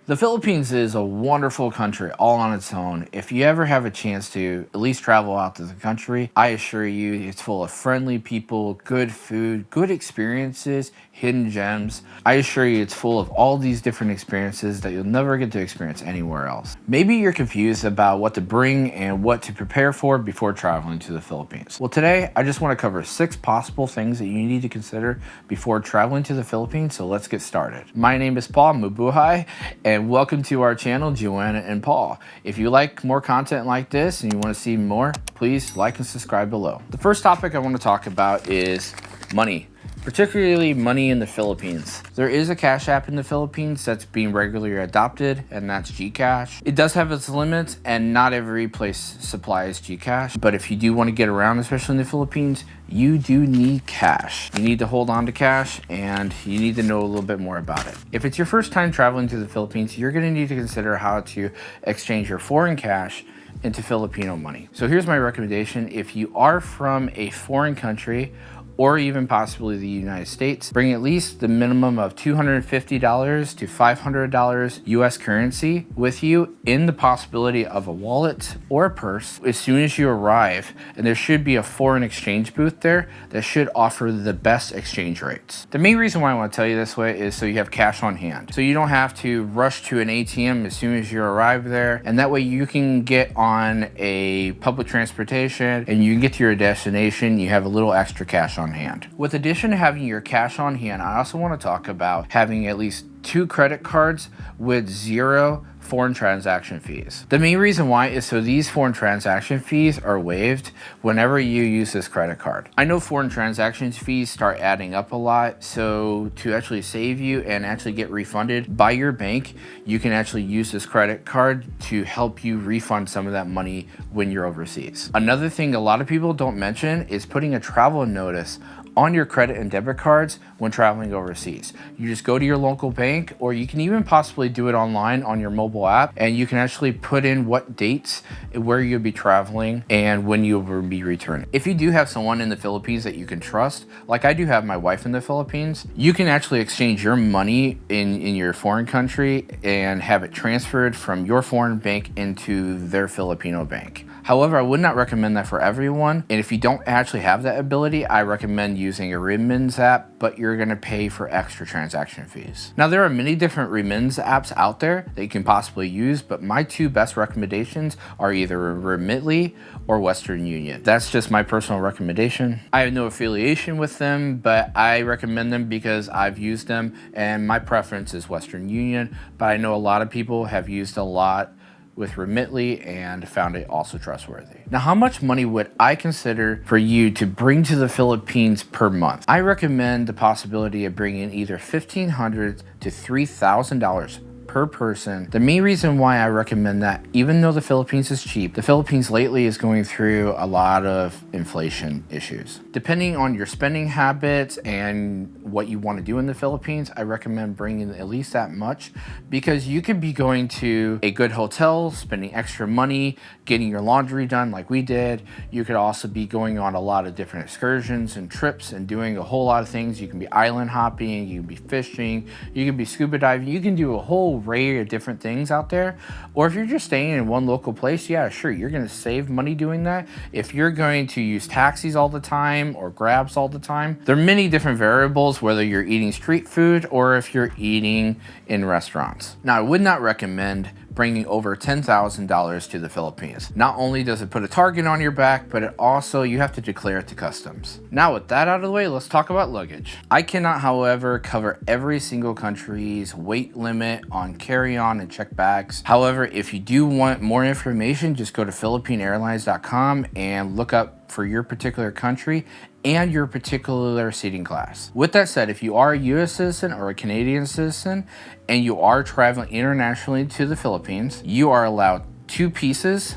The Philippines is a wonderful country all on its own. If you ever have a chance to at least travel out to the country, I assure you it's full of friendly people, good food, good experiences, hidden gems. I assure you it's full of all these different experiences that you'll never get to experience anywhere else. Maybe you're confused about what to bring and what to prepare for before traveling to the Philippines. Well, today I just want to cover 6 possible things that you need to consider before traveling to the Philippines, so let's get started. My name is Paul Mabuhay, and welcome to our channel, Joanna and Paul. If you like more content like this and you want to see more, please like and subscribe below. The first topic I want to talk about is money, particularly money in the Philippines. There is a cash app in the Philippines that's being regularly adopted, and that's GCash. It does have its limits, and not every place supplies GCash, but if you do want to get around, especially in the Philippines, you do need cash. You need to hold on to cash, and you need to know a little bit more about it. If it's your first time traveling to the Philippines, you're going to need to consider how to exchange your foreign cash into Filipino money. So here's my recommendation. If you are from a foreign country, or even possibly the United States, bring at least the minimum of $250 to $500 US currency with you in the possibility of a wallet or a purse as soon as you arrive, and there should be a foreign exchange booth there that should offer the best exchange rates. The main reason why I want to tell you this way is so you have cash on hand. So you don't have to rush to an ATM as soon as you arrive there, and that way you can get on a public transportation and you can get to your destination, you have a little extra cash on hand. With addition to having your cash on hand, I also want to talk about having at least 2 credit cards with 0 foreign transaction fees. The main reason why is so these foreign transaction fees are waived whenever you use this credit card. I know foreign transaction fees start adding up a lot, so to actually save you and actually get refunded by your bank, you can actually use this credit card to help you refund some of that money when you're overseas. Another thing a lot of people don't mention is putting a travel notice on your credit and debit cards when traveling overseas. You just go to your local bank, or you can even possibly do it online on your mobile app, and you can actually put in what dates, where you'll be traveling, and when you will be returning. If you do have someone in the Philippines that you can trust, like I do have my wife in the Philippines, you can actually exchange your money in your foreign country and have it transferred from your foreign bank into their Filipino bank. However, I would not recommend that for everyone, and if you don't actually have that ability, I recommend using a remittance app, but you're going to pay for extra transaction fees. Now, there are many different remittance apps out there that you can possibly use, but my 2 best recommendations are either Remitly or Western Union. That's just my personal recommendation. I have no affiliation with them, but I recommend them because I've used them, and my preference is Western Union, but I know a lot of people have used a lot with Remitly and found it also trustworthy. Now, how much money would I consider for you to bring to the Philippines per month? I recommend the possibility of bringing either $1,500 to $3,000 per person. The main reason why I recommend that, even though the Philippines is cheap, the Philippines lately is going through a lot of inflation issues. Depending on your spending habits and what you want to do in the Philippines, I recommend bringing at least that much, because you could be going to a good hotel, spending extra money, getting your laundry done like we did. You could also be going on a lot of different excursions and trips and doing a whole lot of things. You can be island hopping, you can be fishing, you can be scuba diving, you can do a whole array of different things out there. Or if you're just staying in one local place, yeah, sure, you're going to save money doing that. If you're going to use taxis all the time or Grabs all the time, there are many different variables, whether you're eating street food or if you're eating in restaurants. Now, I would not recommend bringing over $10,000 to the Philippines. Not only does it put a target on your back, but it also, you have to declare it to customs. Now, with that out of the way, let's talk about luggage. I cannot, however, cover every single country's weight limit on carry-on and check bags. However, if you do want more information, just go to philippineairlines.com and look up for your particular country and your particular seating class. With that said, if you are a US citizen or a Canadian citizen and you are traveling internationally to the Philippines, you are allowed 2 pieces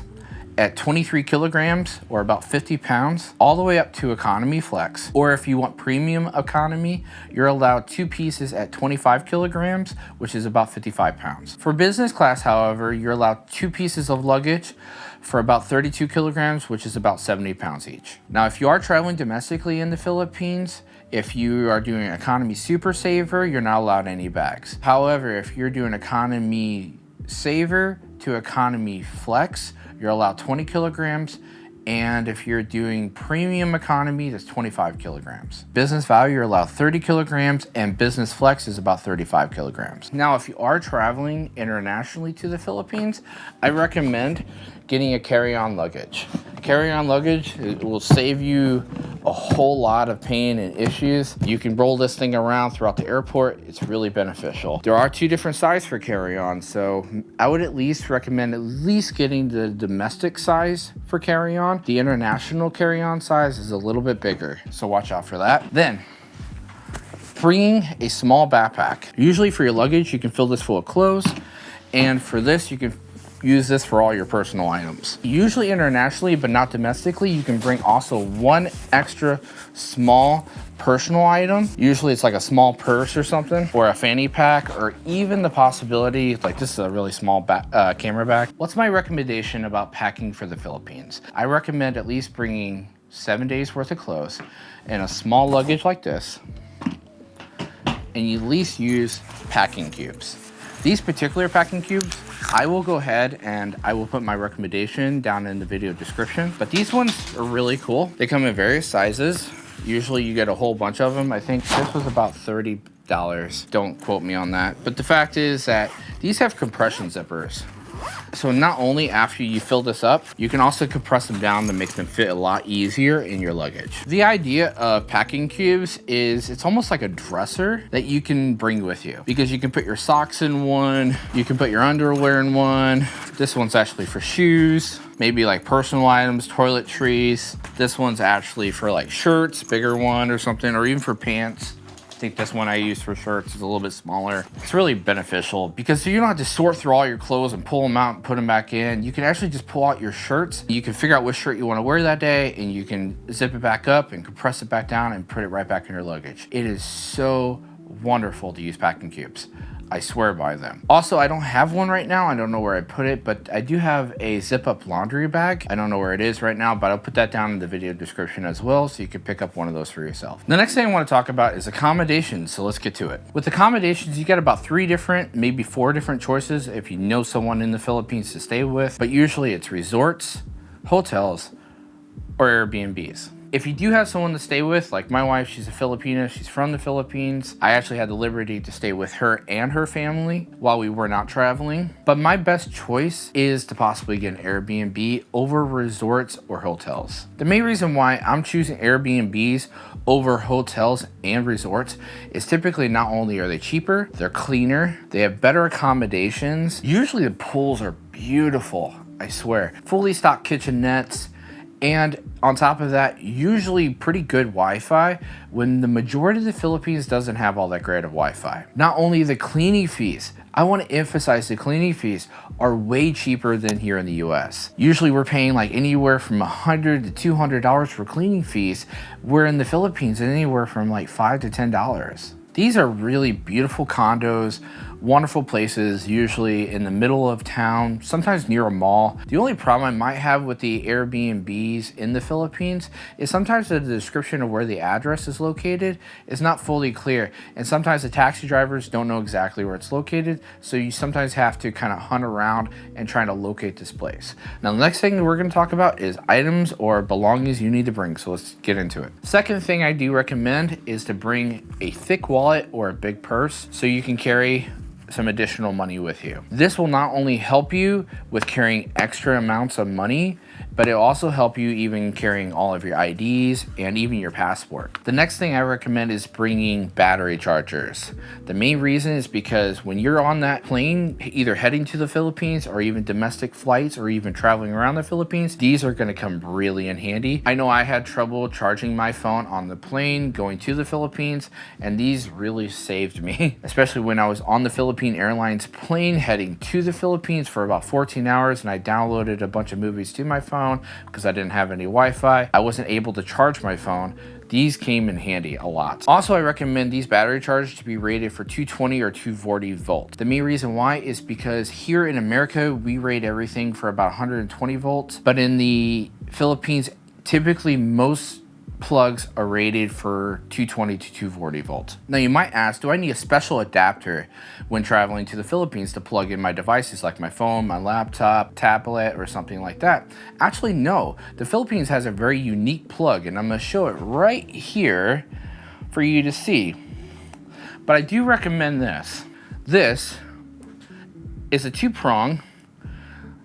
at 23 kilograms or about 50 pounds, all the way up to economy flex. Or if you want premium economy, you're allowed 2 pieces at 25 kilograms, which is about 55 pounds. For business class, however, you're allowed 2 pieces of luggage for about 32 kilograms, which is about 70 pounds each. Now, if you are traveling domestically in the Philippines, If you are doing economy super saver, you're not allowed any bags. However, if you're doing economy saver to economy flex, you're allowed 20 kilograms. And if you're doing premium economy, that's 25 kilograms. Business value, you're allowed 30 kilograms, and business flex is about 35 kilograms. Now, if you are traveling internationally to the Philippines, I recommend getting a carry-on luggage. Carry-on luggage, it will save you a whole lot of pain and issues. You can roll this thing around throughout the airport. It's really beneficial. There are 2 different sizes for carry-on, so I would at least recommend at least getting the domestic size for carry-on. The international carry-on size is a little bit bigger, so watch out for that. Then, bringing a small backpack. Usually for your luggage, you can fill this full of clothes, and for this, you can use this for all your personal items. Usually internationally, but not domestically, you can bring also 1 extra small personal item. Usually it's like a small purse or something, or a fanny pack, or even the possibility, like this is a really small camera bag. What's my recommendation about packing for the Philippines? I recommend at least bringing 7 days worth of clothes and a small luggage like this, and you at least use packing cubes. These particular packing cubes, I will go ahead and I will put my recommendation down in the video description, but these ones are really cool. They come in various sizes. Usually you get a whole bunch of them. I think this was about $30. Don't quote me on that. But the fact is that these have compression zippers. So not only after you fill this up, you can also compress them down to make them fit a lot easier in your luggage. The idea of packing cubes is it's almost like a dresser that you can bring with you, because you can put your socks in one, you can put your underwear in one. This one's actually for shoes, maybe like personal items, toiletries. This one's actually for like shirts, bigger one or something, or even for pants. I think this one I use for shirts is a little bit smaller. It's really beneficial because you don't have to sort through all your clothes and pull them out and put them back in. You can actually just pull out your shirts. You can figure out which shirt you want to wear that day, and you can zip it back up and compress it back down and put it right back in your luggage. It is so wonderful to use packing cubes. I swear by them. Also, I don't have one right now. I don't know where I put it, but I do have a zip-up laundry bag. I don't know where it is right now, but I'll put that down in the video description as well, so you can pick up one of those for yourself. The next thing I want to talk about is accommodations, so let's get to it. With accommodations, you got about 3 different, maybe 4 different choices if you know someone in the Philippines to stay with, but usually it's resorts, hotels, or Airbnbs. If you do have someone to stay with, like my wife, she's a Filipina, she's from the Philippines. I actually had the liberty to stay with her and her family while we were not traveling. But my best choice is to possibly get an Airbnb over resorts or hotels. The main reason why I'm choosing Airbnbs over hotels and resorts is typically not only are they cheaper, they're cleaner, they have better accommodations. Usually the pools are beautiful, I swear. Fully stocked kitchenettes. And on top of that, usually pretty good Wi-Fi when the majority of the Philippines doesn't have all that great of Wi-Fi. Not only the cleaning fees, I want to emphasize the cleaning fees are way cheaper than here in the US. Usually we're paying like anywhere from $100 to $200 for cleaning fees, where in the Philippines anywhere from like $5 to $10. These are really beautiful condos, wonderful places, usually in the middle of town, sometimes near a mall. The only problem I might have with the Airbnbs in the Philippines is sometimes the description of where the address is located is not fully clear. And sometimes the taxi drivers don't know exactly where it's located. So you sometimes have to kind of hunt around and try to locate this place. Now, the next thing we're going to talk about is items or belongings you need to bring. So let's get into it. Second thing I do recommend is to bring a thick wallet or a big purse so you can carry some additional money with you. This will not only help you with carrying extra amounts of money, but it'll also help you even carrying all of your IDs and even your passport. The next thing I recommend is bringing battery chargers. The main reason is because when you're on that plane, either heading to the Philippines or even domestic flights or even traveling around the Philippines, these are gonna come really in handy. I know I had trouble charging my phone on the plane going to the Philippines, and these really saved me, especially when I was on the Philippine Airlines plane heading to the Philippines for about 14 hours, and I downloaded a bunch of movies to my phone because I didn't have any Wi-Fi. I wasn't able to charge my phone. These came in handy a lot. Also, I recommend these battery chargers to be rated for 220 or 240 volts. The main reason why is because here in America, we rate everything for about 120 volts, but in the Philippines, typically most plugs are rated for 220 to 240 volts. Now you might ask, do I need a special adapter when traveling to the Philippines to plug in my devices like my phone, my laptop, tablet, or something like that? Actually, no. The Philippines has a very unique plug, and I'm going to show it right here for you to see. But I do recommend this. This is a 2-prong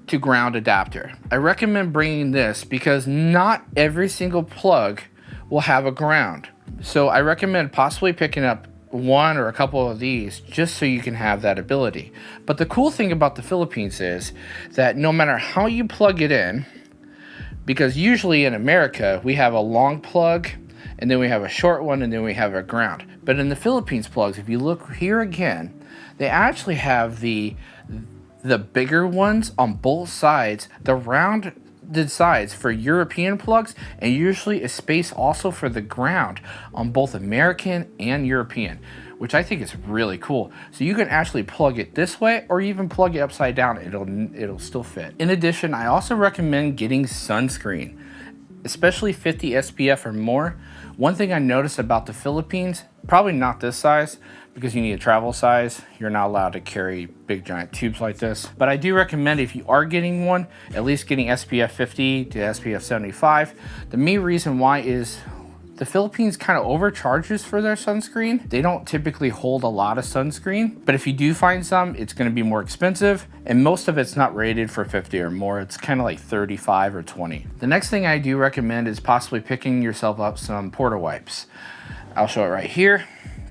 to ground adapter. I recommend bringing this because not every single plug will have a ground. So I recommend possibly picking up one or a couple of these just so you can have that ability. But the cool thing about the Philippines is that no matter how you plug it in, because usually in America we have a long plug and then we have a short one and then we have a ground. But in the Philippines plugs, if you look here again, they actually have the bigger ones on both sides, the rounded sides for European plugs, and usually a space also for the ground on both American and European, which I think is really cool. So you can actually plug it this way or even plug it upside down. It'll still fit. In addition, I also recommend getting sunscreen, especially 50 SPF or more. One thing I noticed about the Philippines, probably not this size, because you need a travel size. You're not allowed to carry big giant tubes like this. But I do recommend if you are getting one, at least getting SPF 50 to SPF 75. The main reason why is the Philippines kind of overcharges for their sunscreen. They don't typically hold a lot of sunscreen, but if you do find some, it's gonna be more expensive, and most of it's not rated for 50 or more. It's kind of like 35 or 20. The next thing I do recommend is possibly picking yourself up some porta wipes. I'll show it right here.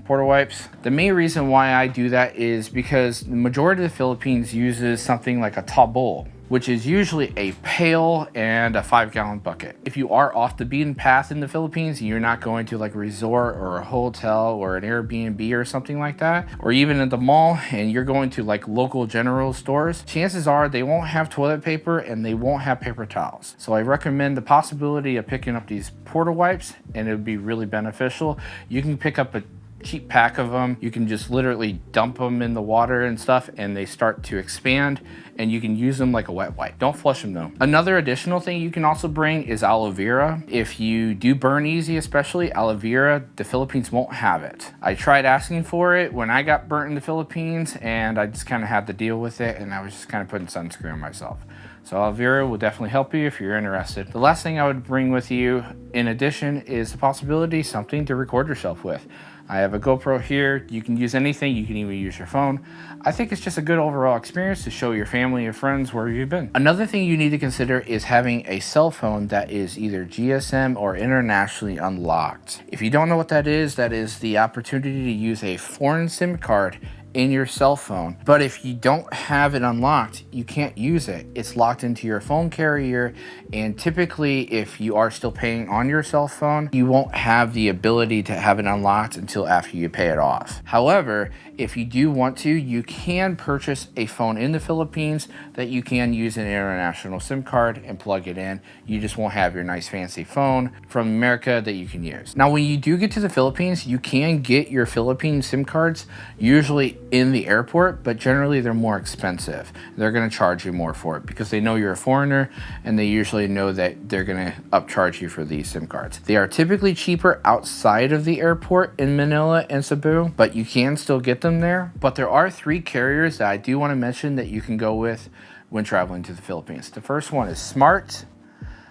Porta wipes. The main reason why I do that is because the majority of the Philippines uses something like a tabol, which is usually a pail and a 5-gallon bucket. If you are off the beaten path in the Philippines, you're not going to like a resort or a hotel or an Airbnb or something like that, or even at the mall, and you're going to like local general stores, chances are they won't have toilet paper and they won't have paper towels. So I recommend the possibility of picking up these porta wipes, and it would be really beneficial. You can pick up a cheap pack of them. You can just literally dump them in the water and stuff, and they start to expand, and you can use them like a wet wipe. Don't flush them though. Another additional thing you can also bring is aloe vera. If you do burn easy, especially aloe vera, the Philippines won't have it. I tried asking for it when I got burnt in the Philippines, and I just kind of had to deal with it, and I was just kind of putting sunscreen on myself. So aloe vera will definitely help you if you're interested. The last thing I would bring with you in addition is the possibility something to record yourself with. I have a GoPro here. You can use anything. You can even use your phone. I think it's just a good overall experience to show your family and friends where you've been. Another thing you need to consider is having a cell phone that is either GSM or internationally unlocked. If you don't know what that is the opportunity to use a foreign SIM card in your cell phone. But if you don't have it unlocked, you can't use it. It's locked into your phone carrier, and typically if you are still paying on your cell phone, you won't have the ability to have it unlocked until after you pay it off. However, if you do want to, you can purchase a phone in the Philippines that you can use an international SIM card and plug it in. You just won't have your nice fancy phone from America that you can use. Now, when you do get to the Philippines, you can get your Philippine SIM cards usually in the airport, but generally they're more expensive. They're gonna charge you more for it because they know you're a foreigner, and they usually know that they're gonna upcharge you for these SIM cards. They are typically cheaper outside of the airport in Manila and Cebu, but you can still get them there. But there are 3 carriers that I do want to mention that you can go with when traveling to the Philippines. The first one is Smart,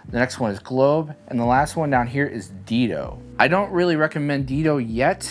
the next one is Globe, and the last one down here is Dito. I don't really recommend Dito yet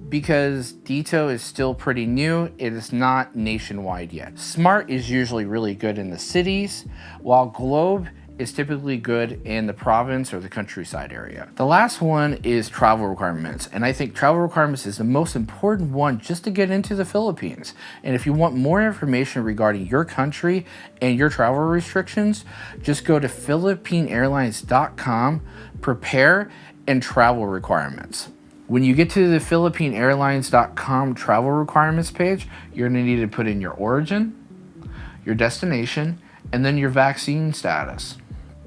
because Dito is still pretty new. It is not nationwide yet. Smart is usually really good in the cities, while Globe is typically good in the province or the countryside area. The last one is travel requirements, and I think travel requirements is the most important one just to get into the Philippines. And if you want more information regarding your country and your travel restrictions, just go to philippineairlines.com, prepare, and travel requirements. When you get to the philippineairlines.com travel requirements page, you're gonna need to put in your origin, your destination, and then your vaccine status.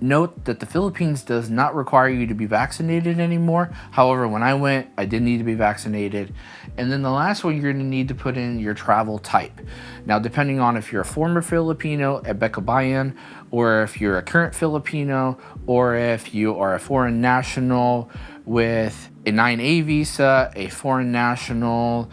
Note that the Philippines does not require you to be vaccinated anymore. However, when I went, I did need to be vaccinated. And then the last one, you're gonna need to put in your travel type. Now, depending on if you're a former Filipino, a Bekabayan, or if you're a current Filipino, or if you are a foreign national with a 9A visa, a foreign national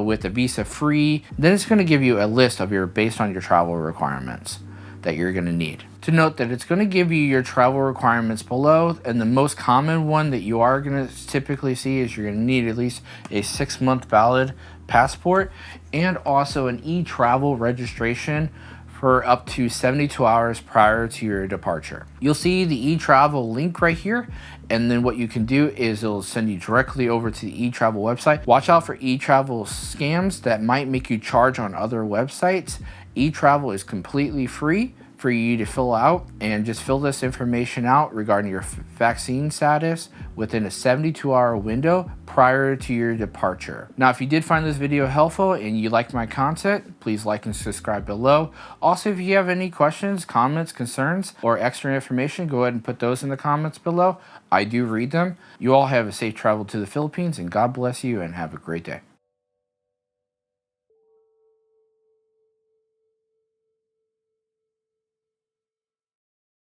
with a visa free, then it's gonna give you a list of your based on your travel requirements that you're going to need. To note that it's going to give you your travel requirements below, and the most common one that you are going to typically see is you're going to need at least a 6-month valid passport and also an e-travel registration for up to 72 hours prior to your departure. You'll see the e-travel link right here, and then what you can do is it'll send you directly over to the e-travel website. Watch out for e-travel scams that might make you charge on other websites. E-travel is completely free for you to fill out, and just fill this information out regarding your vaccine status within a 72-hour window prior to your departure. Now, if you did find this video helpful and you liked my content, please like and subscribe below. Also, if you have any questions, comments, concerns, or extra information, go ahead and put those in the comments below. I do read them. You all have a safe travel to the Philippines, and God bless you and have a great day.